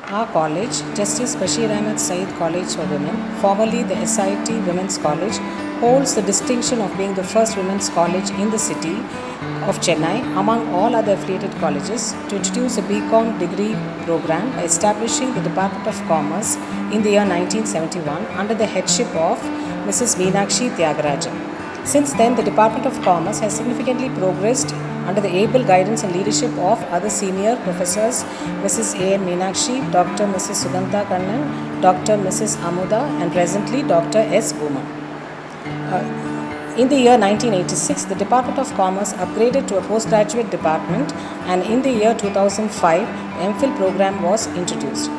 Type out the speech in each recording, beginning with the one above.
Our college, Justice Bashir Ahmed Said College for Women, formerly the SIT Women's College, holds the distinction of being the first women's college in the city of Chennai among all other affiliated colleges to introduce a BCom degree program by establishing the Department of Commerce in the year 1971 under the headship of Mrs. Meenakshi Tyagarajan. Since then, the Department of Commerce has significantly progressed under the able guidance and leadership of other senior professors, Mrs. A. N. Meenakshi, Dr. Mrs. Sugantha Kannan, Dr. Mrs. Amuda, and presently Dr. S. Boomer. In the year 1986, the Department of Commerce upgraded to a postgraduate department, and in the year 2005, the MPhil program was introduced.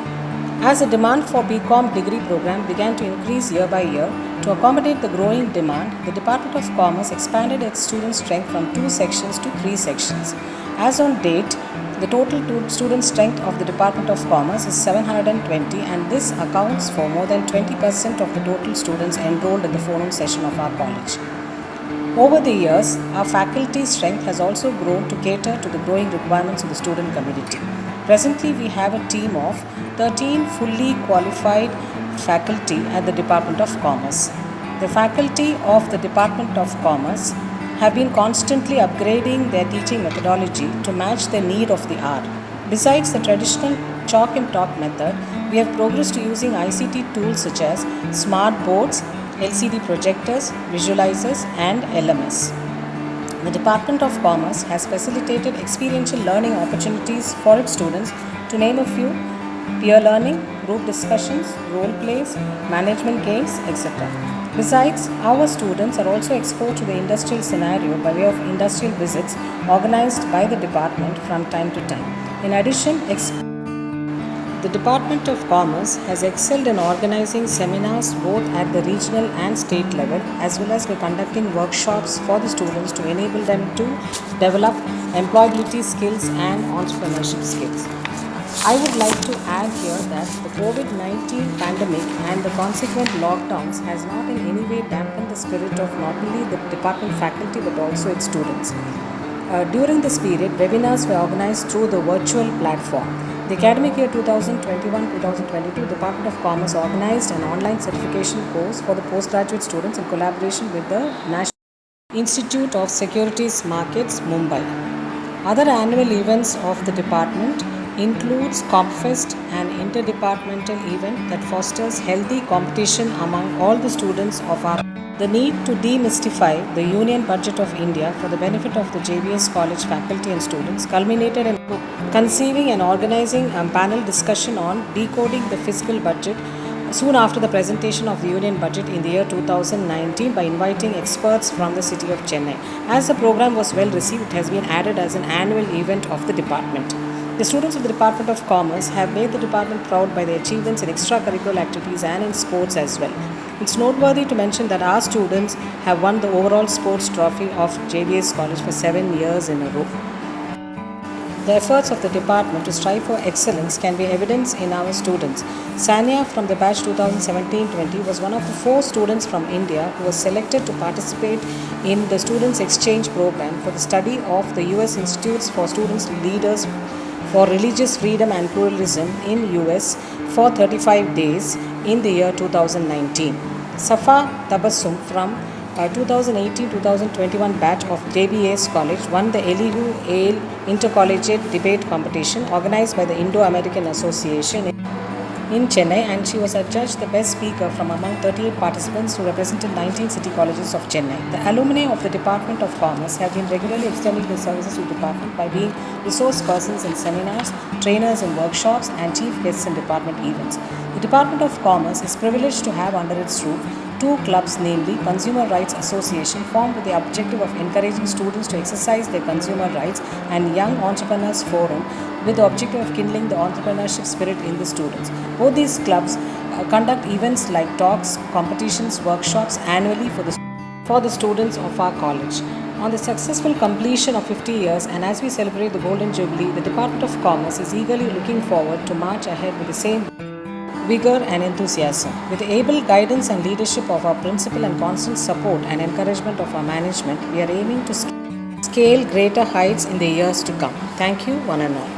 As the demand for BCom degree program began to increase year by year, to accommodate the growing demand, the Department of Commerce expanded its student strength from 2 sections to 3 sections. As on date, the total student strength of the Department of Commerce is 720, and this accounts for more than 20% of the total students enrolled in the forenoon session of our college. Over the years, our faculty strength has also grown to cater to the growing requirements of the student community. Presently, we have a team of 13 fully qualified faculty at the Department of Commerce. The faculty of the Department of Commerce have been constantly upgrading their teaching methodology to match the need of the hour. Besides the traditional chalk and talk method, we have progressed to using ICT tools such as smart boards, LCD projectors, visualizers, and LMS. The Department of Commerce has facilitated experiential learning opportunities for its students, to name a few: peer learning, group discussions, role plays, management games, etc. Besides, our students are also exposed to the industrial scenario by way of industrial visits organized by the department from time to time. In addition, the Department of Commerce has excelled in organizing seminars both at the regional and state level, as well as by conducting workshops for the students to enable them to develop employability skills and entrepreneurship skills. I would like to add here that the COVID-19 pandemic and the consequent lockdowns has not in any way dampened the spirit of not only the department faculty but also its students. During this period, webinars were organized through the virtual platform. The academic year 2021-2022, Department of Commerce organized an online certification course for the postgraduate students in collaboration with the National Institute of Securities Markets, Mumbai. Other annual events of the department includes CompFest, an interdepartmental event that fosters healthy competition among all the students of our. The need to demystify the Union Budget of India for the benefit of the JBS College faculty and students culminated in conceiving and organizing a panel discussion on decoding the fiscal budget soon after the presentation of the Union Budget in the year 2019 by inviting experts from the city of Chennai. As the program was well received, it has been added as an annual event of the department. The students of the Department of Commerce have made the department proud by their achievements in extracurricular activities and in sports as well. It's noteworthy to mention that our students have won the overall sports trophy of JBS College for 7 years in a row. The efforts of the department to strive for excellence can be evidenced in our students. Sanya from the batch 2017-20 was one of the 4 students from India who was selected to participate in the Students Exchange Program for the study of the US Institutes for Students Leaders for Religious Freedom and Pluralism in US for 35 days in the year 2019. Safa Tabassum from 2018-2021 batch of JBS College won the Elihu Ale Intercollegiate Debate Competition organized by the Indo-American Association in Chennai, and she was adjudged the best speaker from among 38 participants who represented 19 city colleges of Chennai. The alumni of the Department of Commerce have been regularly extending their services to the department by being resource persons in seminars, trainers in workshops, and chief guests in department events. The Department of Commerce is privileged to have under its roof 2 clubs, namely Consumer Rights Association, formed with the objective of encouraging students to exercise their consumer rights, and Young Entrepreneurs Forum, with the objective of kindling the entrepreneurship spirit in the students. Both these clubs conduct events like talks, competitions, workshops annually for the students of our college. On the successful completion of 50 years, and as we celebrate the Golden Jubilee, the Department of Commerce is eagerly looking forward to march ahead with the same vigor and enthusiasm. With the able guidance and leadership of our principal and constant support and encouragement of our management, we are aiming to scale greater heights in the years to come. Thank you, one and all.